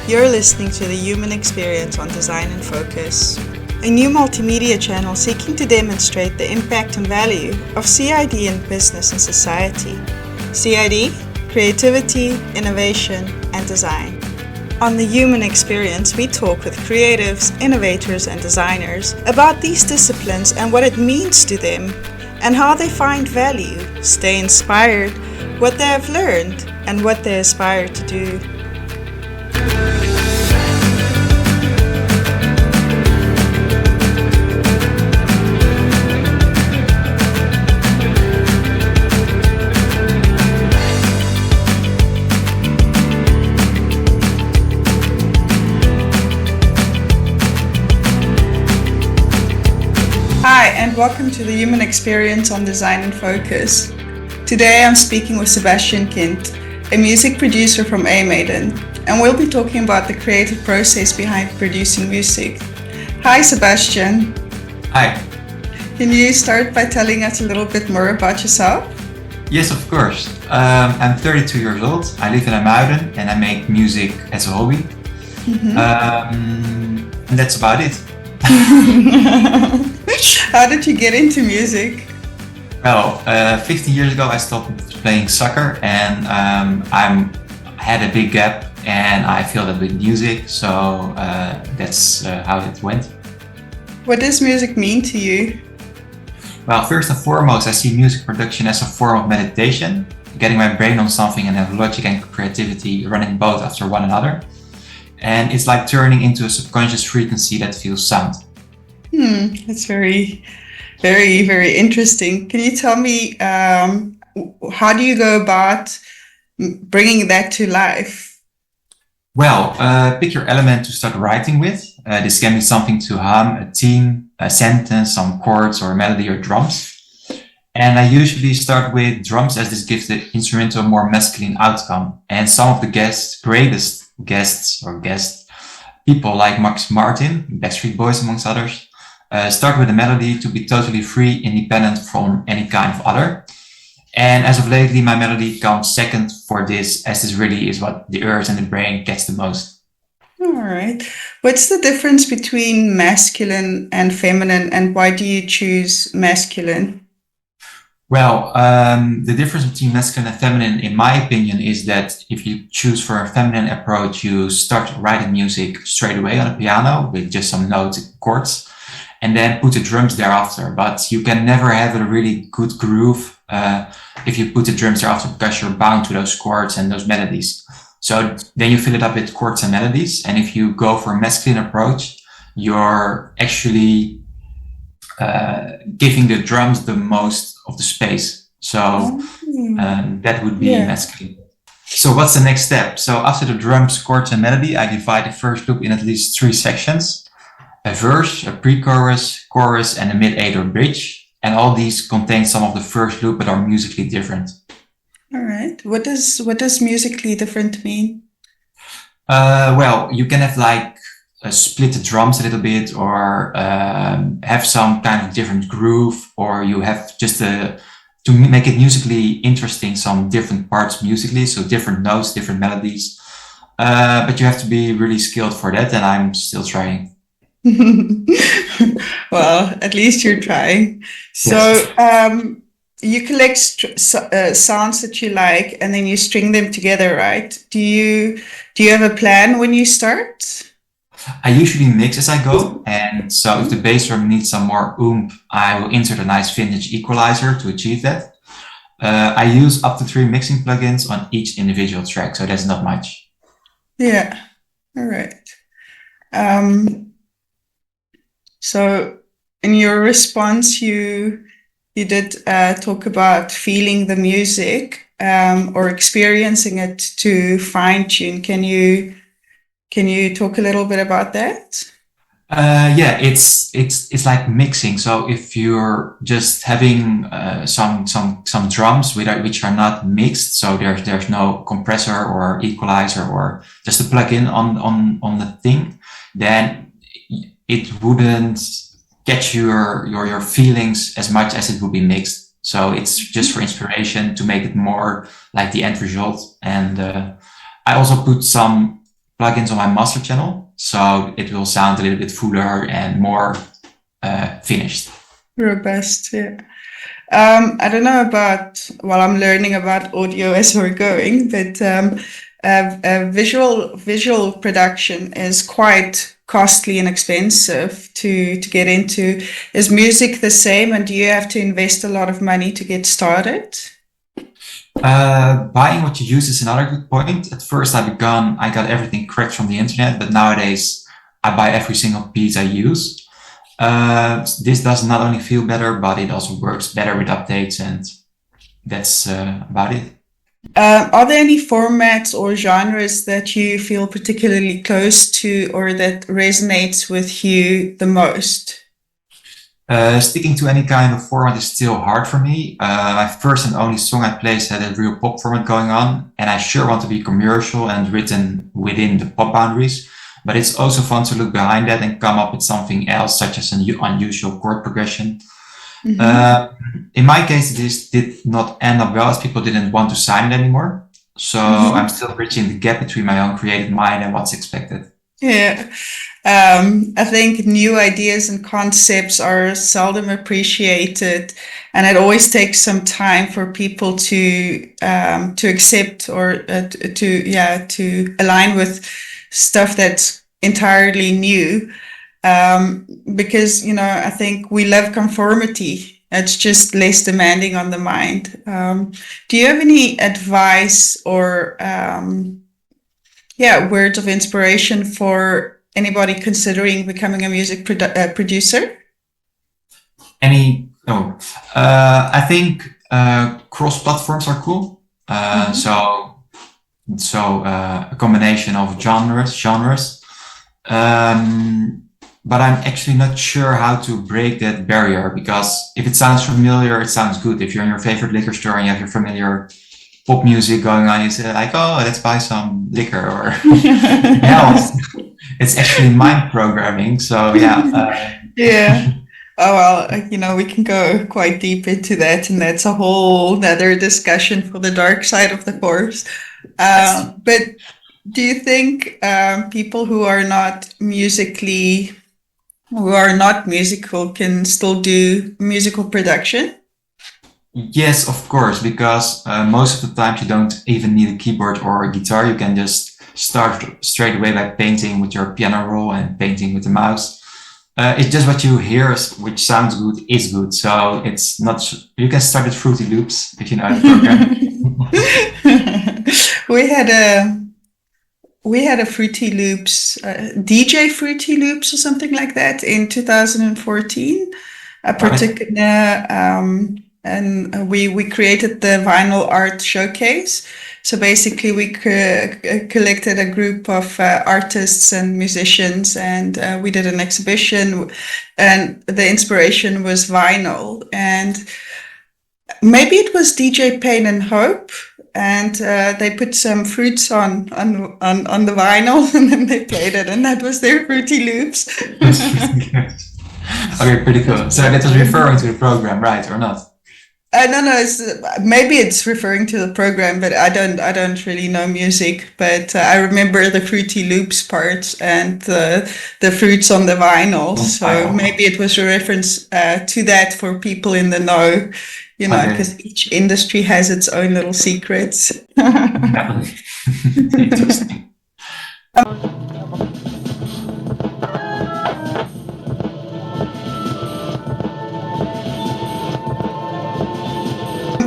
You're listening to the Human Experience on Design and Focus, a new multimedia channel seeking to demonstrate the impact and value of CID in business and society. CID, creativity, innovation, and design. On the Human Experience, we talk with creatives, innovators, and designers about these disciplines and what it means to them, and how they find value, stay inspired, what they have learned, and what they aspire to do. Hi, and welcome to the Human Experience on Design and Focus. Today I'm speaking with Sebastian Kind, a music producer from A-Maiden, and we'll be talking about the creative process behind producing music. Hi Sebastian. Hi. Can you start by telling us a little bit more about yourself? Yes, of course. I'm 32 years old. I live in IJmuiden and I make music as a hobby. And that's about it. How did you get into music? Well, 15 years ago I stopped playing soccer and I had a big gap and I filled it with music, so that's how it went. What does music mean to you? Well, first and foremost, I see music production as a form of meditation, getting my brain on something and have logic and creativity running both after one another. And it's like turning into a subconscious frequency that feels sound. That's very, very, very interesting. Can you tell me how do you go about bringing that to life? Well, pick your element to start writing with. This can be something to hum, a theme, a sentence, some chords or melody or drums. And I usually start with drums as this gives the instrumental a more masculine outcome. And some of the greatest guests, people like Max Martin, Backstreet Boys amongst others, start with a melody to be totally free, independent from any kind of other. And as of lately, my melody comes second for this, as this really is what the ears and the brain gets the most. All right. What's the difference between masculine and feminine, and why do you choose masculine? Well, the difference between masculine and feminine, in my opinion, is that if you choose for a feminine approach, you start writing music straight away on a piano with just some notes and chords, and then put the drums thereafter. But you can never have a really good groove if you put the drums thereafter, because you're bound to those chords and those melodies. So then you fill it up with chords and melodies. And if you go for a masculine approach, you're actually giving the drums the most of the space. So that would be masculine. So what's the next step? So after the drums, chords and melody, I divide the first loop in at least 3 sections. A verse, a pre-chorus, chorus, and a mid-8 or bridge. And all these contain some of the first loop but are musically different. All right. What does musically different mean? Well, you can have like split the drums a little bit, or have some kind of different groove, or you have just to make it musically interesting, some different parts musically, so different notes, different melodies. But you have to be really skilled for that, and I'm still trying. Well, at least you're trying. So you collect sounds that you like, and then you string them together, right? Do you have a plan when you start? I usually mix as I go, and so if the bass drum needs some more oomph, I will insert a nice vintage equalizer to achieve that. I use up to 3 mixing plugins on each individual track, so that's not much. Yeah, all right. So in your response, you did talk about feeling the music or experiencing it to fine tune. Can you talk a little bit about that? Yeah, it's like mixing. So if you're just having some drums which are not mixed, so there's no compressor or equalizer or just a plug-in on the thing, then it wouldn't get your feelings as much as it would be mixed. So it's just for inspiration to make it more like the end result. And I also put some plugins on my master channel, so it will sound a little bit fuller and more finished. Robust, yeah. I don't know about, well, I'm learning about audio as we're going, but visual production is quite costly and expensive to get into. Is music the same, and do you have to invest a lot of money to get started? Buying what you use is another good point. At first I got everything correct from the internet, but nowadays I buy every single piece I use. This does not only feel better, but it also works better with updates, and that's about it. Are there any formats or genres that you feel particularly close to or that resonates with you the most? Sticking to any kind of format is still hard for me. My first and only song I placed had a real pop format going on, and I sure want to be commercial and written within the pop boundaries. But it's also fun to look behind that and come up with something else, such as an unusual chord progression. Mm-hmm. In my case, this did not end up well, as people didn't want to sign it anymore. So I'm still bridging the gap between my own creative mind and what's expected. Yeah. I think new ideas and concepts are seldom appreciated, and it always takes some time for people to accept or to align with stuff that's entirely new. Because, I think we love conformity. It's just less demanding on the mind. Do you have any advice or words of inspiration for anybody considering becoming a music producer? I think cross platforms are cool. So a combination of genres. But I'm actually not sure how to break that barrier, because if it sounds familiar, it sounds good. If you're in your favorite liquor store and you have your familiar pop music going on, you say like, oh, let's buy some liquor or else. It's actually mind programming. So yeah. Yeah. Oh, well, we can go quite deep into that, and that's a whole other discussion for the dark side of the force. But do you think people who are not musical can still do musical production? Yes, of course, because most of the time you don't even need a keyboard or a guitar. You can just start straight away by painting with your piano roll and painting with the mouse. It's just what you hear, which sounds good, is good. So it's not. You can start with Fruity Loops if you know the program. We had a Fruity Loops, DJ Fruity Loops or something like that in 2014. A particular, and we created the vinyl art showcase. So basically, we collected a group of artists and musicians, and we did an exhibition. And the inspiration was vinyl, and maybe it was DJ Pain and Hope. And they put some fruits on the vinyl, and then they played it, and that was their Fruity Loops. Okay, pretty cool. So that was referring to the program, right, or not? No. Maybe it's referring to the program, but I don't really know music. But I remember the Fruity Loops part and the fruits on the vinyl. So maybe it was a reference to that for people in the know. Because each industry has its own little secrets. Interesting.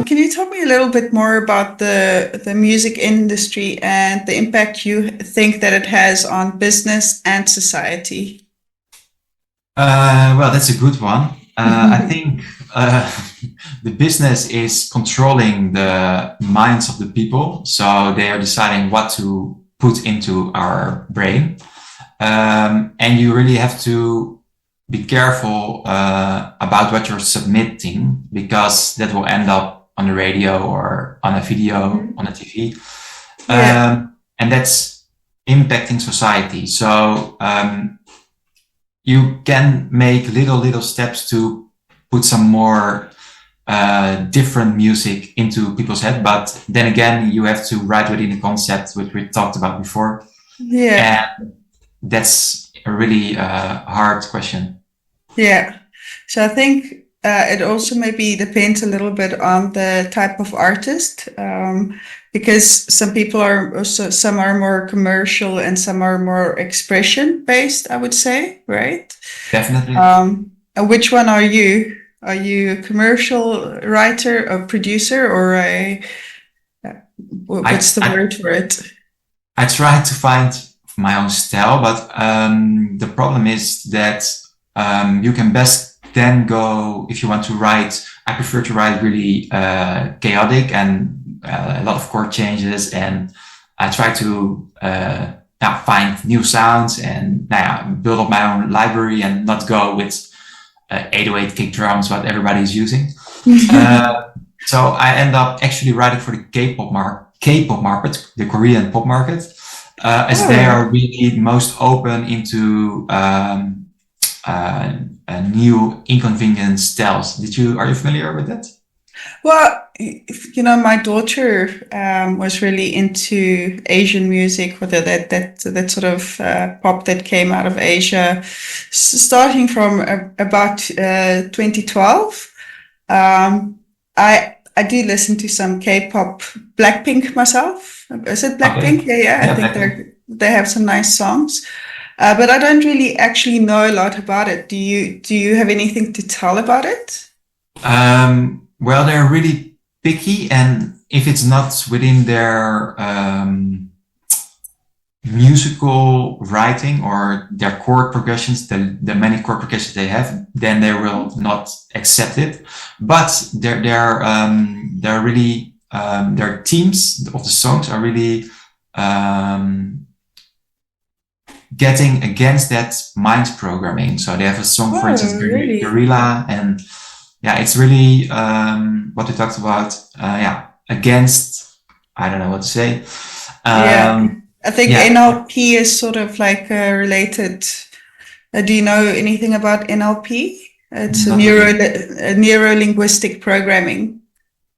Can you tell me a little bit more about the music industry and the impact you think that it has on business and society? Well, that's a good one. I think the business is controlling the minds of the people. So they are deciding what to put into our brain. And you really have to be careful about what you're submitting, because that will end up on the radio or on a video, on a TV. And that's impacting society. So you can make little steps to put some more different music into people's head. But then again, you have to write within the concept which we talked about before. Yeah. And that's a really hard question. Yeah. So I think it also maybe depends a little bit on the type of artist, because some people are also, some are more commercial and some are more expression based, I would say, right? Definitely. And which one are you? Are you a commercial writer, a producer, or a what's the word for it? I try to find my own style, but the problem is that you can best then go, if you want to write, I prefer to write really chaotic and a lot of chord changes, and I try to find new sounds and build up my own library and not go with 808 kick drums, what everybody's using. So I end up actually writing for the K-pop market, the Korean pop market, as they are really most open into new inconvenient styles. Are you familiar with that? Well, you know, my daughter was really into Asian music, with that sort of pop that came out of Asia, starting from about 2012. I do listen to some K-pop, Blackpink myself. Is it Blackpink? Okay. Yeah. I think they have some nice songs. But I don't really actually know a lot about it. Do you have anything to tell about it? Well, they're really picky, and if it's not within their musical writing or their chord progressions, the many chord progressions they have, then they will not accept it. But they're really their themes of the songs are really getting against that mind programming. So they have a song, for instance, really? Gorilla, and it's really what we talked about. Against, I don't know what to say. I think NLP is sort of like related. Do you know anything about NLP? It's neuro-linguistic programming.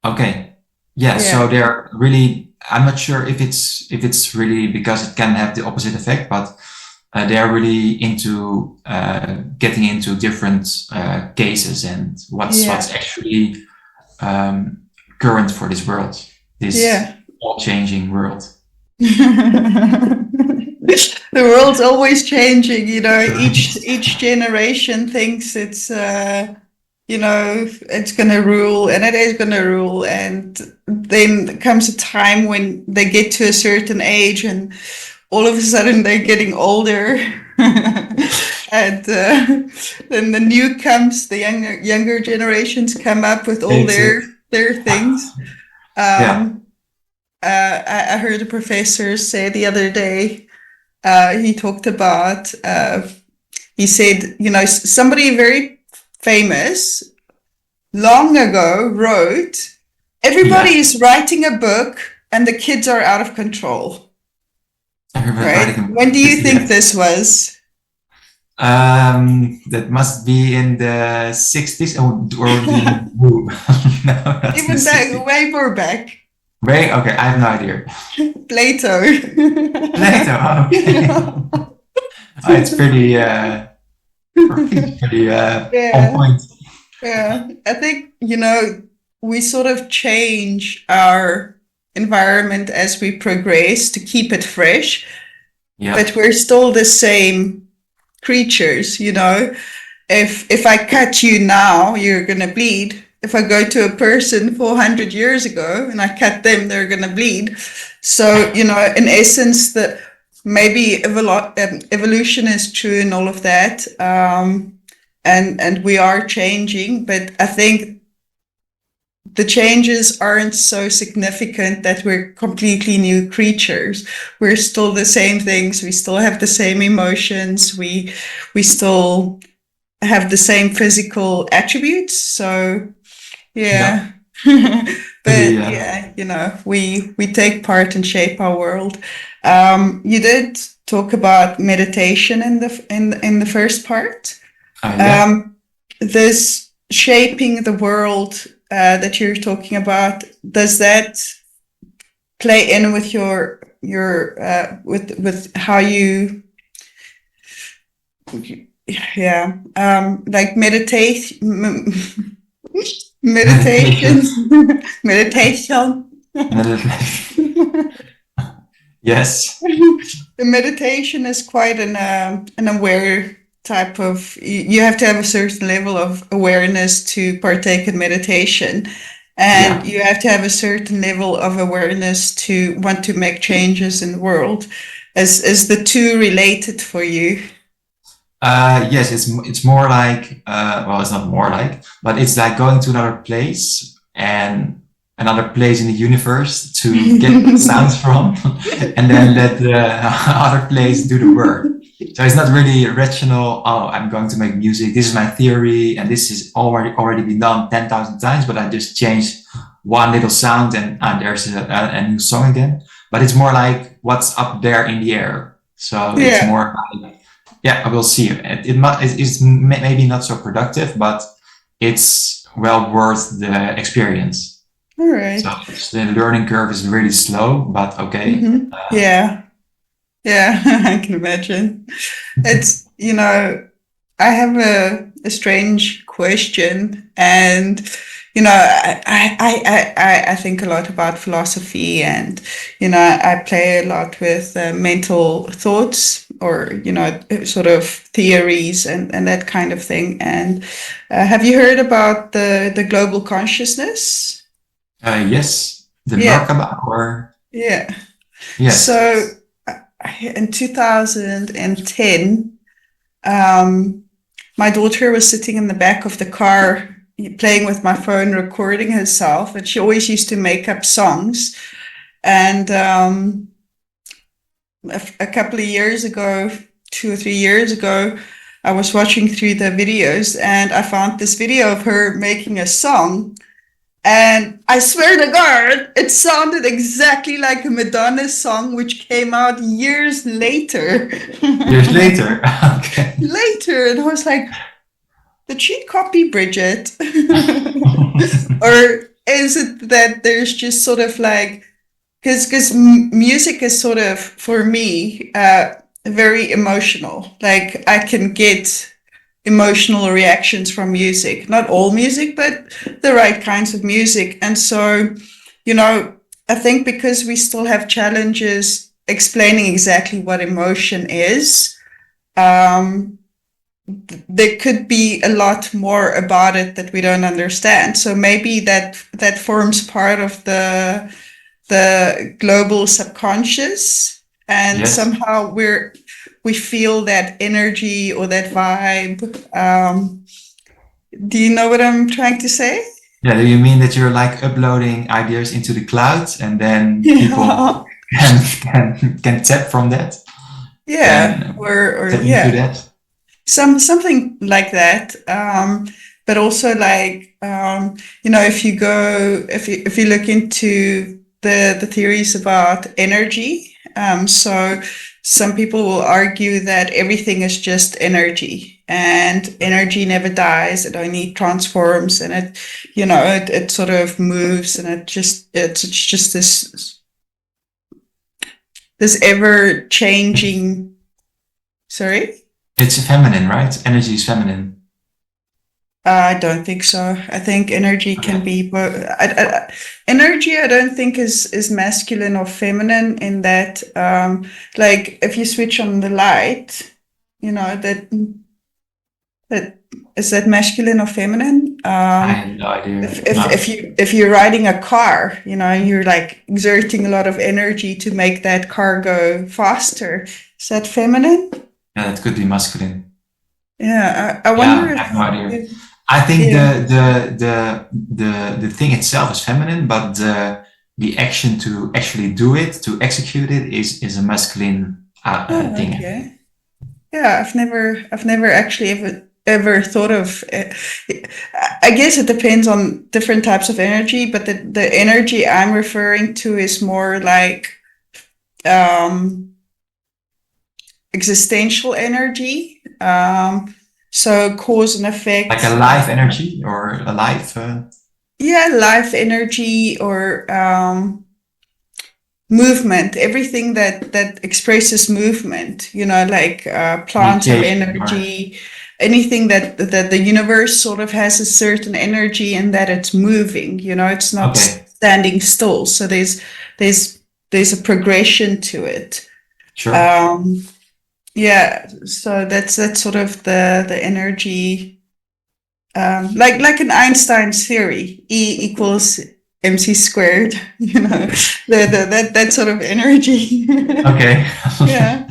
Okay. Yeah. So they're really, I'm not sure if it's really because it can have the opposite effect, but they're really into getting into different cases and what's actually current for this world, this all-changing world. The world's always changing, you know. Each generation thinks it's you know, it's gonna rule, and it is gonna rule, and then comes a time when they get to a certain age and all of a sudden they're getting older. And then the new comes, the younger generations come up with all their things. I heard a professor say the other day, he talked about, he said, you know, somebody very famous long ago wrote, everybody is writing a book and the kids are out of control. Right? When do you think this was? That must be in the 60s or the no, even back, way more back. Okay, I have no idea. Plato. Okay. It's pretty on point. Yeah, I think, you know, we sort of change our environment as we progress to keep it fresh, but we're still the same creatures, you know. If I cut you now, you're gonna bleed. If I go to a person 400 years ago and I cut them, they're gonna bleed. So, you know, in essence, that maybe evolution is true and all of that, and we are changing, but I think the changes aren't so significant that we're completely new creatures. We're still the same things. We still have the same emotions. We still have the same physical attributes. So, but you know, we take part and shape our world. You did talk about meditation in the first part. This shaping the world that you're talking about, does that play in with your your with how you, yeah, like meditate, meditation, meditation. Yes. The meditation is quite an aware type of. You have to have a certain level of awareness to partake in meditation, and Yeah. you have to have a certain level of awareness to want to make changes in the world. Is the two related for you? Yes, it's more like well, it's not more like, but it's like going to another place and another place in the universe to get the sounds from, and then let the other place do the work. So it's not really rational. Oh, I'm going to make music. This is my theory, and this is already been done 10,000 times. But I just changed one little sound, and there's a new song again. But it's more like what's up there in the air. So it's Yeah. more like, yeah, I will see. It's maybe not so productive, but it's well worth the experience. All So right. the learning curve is really slow, but okay. Yeah. Yeah. I can imagine. It's, I have a strange question, and I think a lot about philosophy, and I play a lot with mental thoughts, or sort of theories, and that kind of thing. And have you heard about the global consciousness? Yes, the Yeah, Merkaba or yeah. yes, So in 2010, um, my daughter was sitting in the back of the car playing with my phone, recording herself, and she always used to make up songs. And a couple of years ago, 2 or 3 years ago, I was watching through the videos, and I found this video of her making a song. And I swear to God, it sounded exactly like a Madonna song, which came out years later. years later. Okay. Later, and I was like, did she copy Bridget? Or is it that there's just sort of like, because music is sort of, for me, very emotional. Like I can get emotional reactions from music, not all music, but the right kinds of music. And so, I think because we still have challenges explaining exactly what emotion is, um, there could be a lot more about it that we don't understand. So maybe that forms part of the global subconscious, and Yes. somehow we feel that energy or that vibe. Do you know what I'm trying to say? Yeah, do you mean that you're like uploading ideas into the cloud and then people Yeah, can tap from that, yeah, can or tap into yeah, that? something like that. But also like, if you look into the theories about energy, so some people will argue that everything is just energy, and energy never dies. It only transforms, and it sort of moves, and it's just this ever changing. Sorry. It's feminine, right? Energy is feminine. I don't think so. I think energy can Okay. be both. Energy, I don't think is masculine or feminine, in that, like if you switch on the light, that is that masculine or feminine. I have no idea. No, If you're riding a car, you're like exerting a lot of energy to make that car go faster. Is that feminine? yeah, that could be masculine. Yeah, I wonder Yeah, I have no idea. if I think yeah. the thing itself is feminine, but the action to actually do it, to execute it, is a masculine Oh, thing. okay. Yeah, I've never actually ever thought of. I guess it depends on different types of energy, but the energy I'm referring to is more like um, existential energy. So cause and Like effect. a life energy or a life. Yeah, life energy, or movement, everything that expresses movement, like plants have energy, anything that the universe sort of has a certain energy and that it's moving, it's not standing still. So there's a progression to it. Sure. So that's sort of the energy, like in Einstein's theory, E equals MC squared, that sort of energy. Okay. Yeah.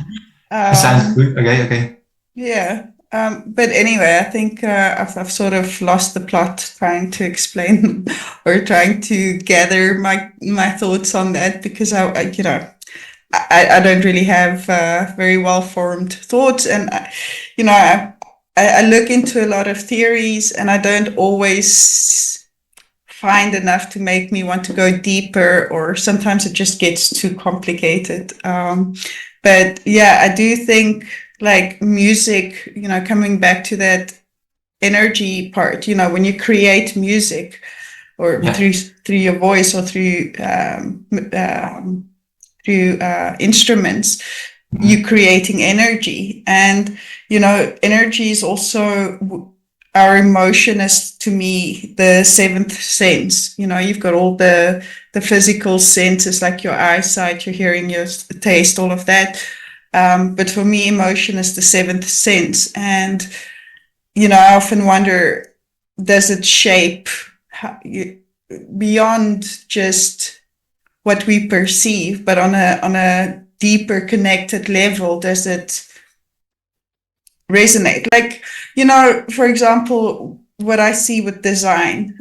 Sounds good. Okay. Yeah. But anyway, I think I've sort of lost the plot trying to explain or trying to gather my thoughts on that, because I don't really have very well formed thoughts, and I look into a lot of theories, and I don't always find enough to make me want to go deeper, or sometimes it just gets too complicated. But yeah, I do think like music, coming back to that energy part, when you create music or through your voice or through instruments, you're creating energy. And energy is also, our emotion is, to me, the seventh sense. You've got all the physical senses, like your eyesight, your hearing, your taste, all of that. But for me, emotion is the seventh sense. And I often wonder, does it shape beyond just what we perceive, but on a deeper connected level? Does it resonate? Like, for example, what I see with design,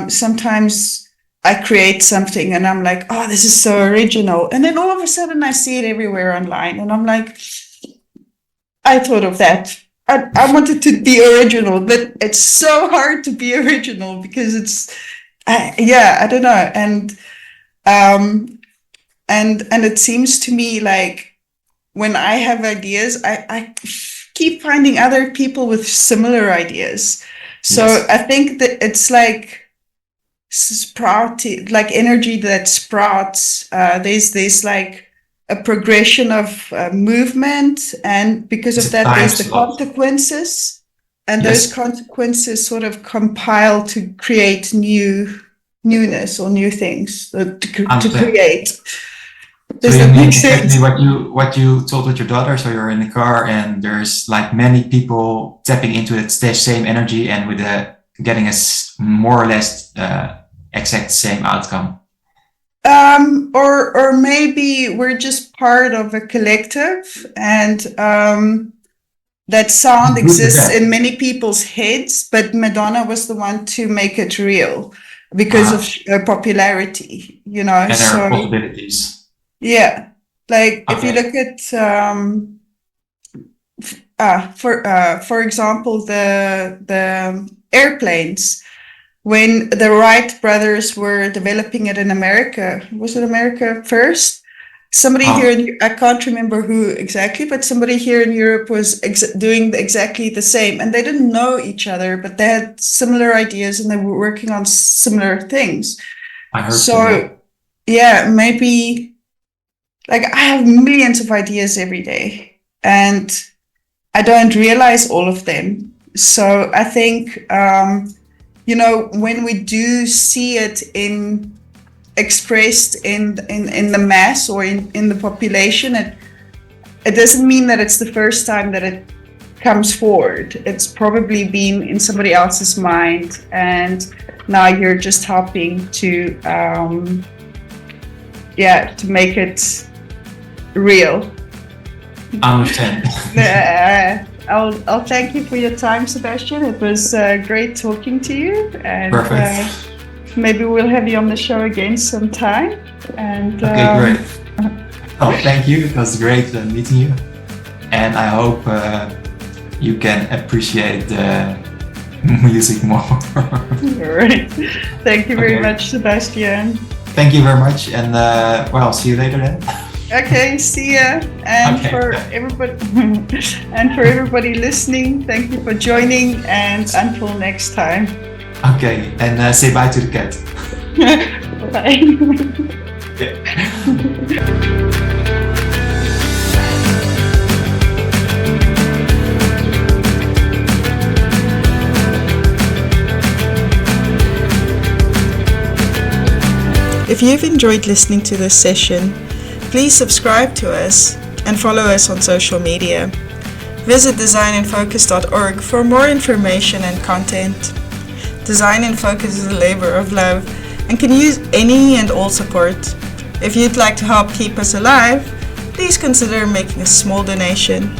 sometimes I create something and I'm like, oh, this is so original. And then all of a sudden I see it everywhere online and I'm like, I thought of that. I wanted to be original, but it's so hard to be original because I don't know. And it seems to me like when I have ideas, I keep finding other people with similar ideas. So yes. I think that it's like sprouting, like energy that sprouts. There's like a progression of movement, and because of that, there's the consequences, and those consequences sort of compile to create newness or new things to create. Does that make sense? Exactly what you told with your daughter. So you're in the car and there's like many people tapping into that same energy and with getting a more or less exact same outcome. Or maybe we're just part of a collective, and that sound exists in many people's heads, but Madonna was the one to make it real because of her popularity, and her possibilities. Yeah, like if you look at, for example, the airplanes, when the Wright brothers were developing it in America, was it America first? Somebody here, I can't remember who exactly, but somebody here in Europe was doing exactly the same, and they didn't know each other, but they had similar ideas and they were working on similar things. I heard so. Yeah, maybe. Like I have millions of ideas every day and I don't realize all of them. So I think, when we do see it expressed in the mass or in the population, it doesn't mean that it's the first time that it comes forward. It's probably been in somebody else's mind, and now you're just helping to make it real. I understand. I'll thank you for your time, Sebastian. It was great talking to you, and maybe we'll have you on the show again sometime. And okay, great. Oh, thank you. It was great meeting you, and I hope you can appreciate the music more. All right. Thank you very much, Sebastian. Thank you very much, and see you later then. Okay, see ya. And for everybody listening, thank you for joining, and until next time. Okay, and say bye to the cat. Bye. If you've enjoyed listening to this session, please subscribe to us and follow us on social media. Visit designinfocus.org for more information and content. Design in Focus is a labor of love and can use any and all support. If you'd like to help keep us alive, please consider making a small donation.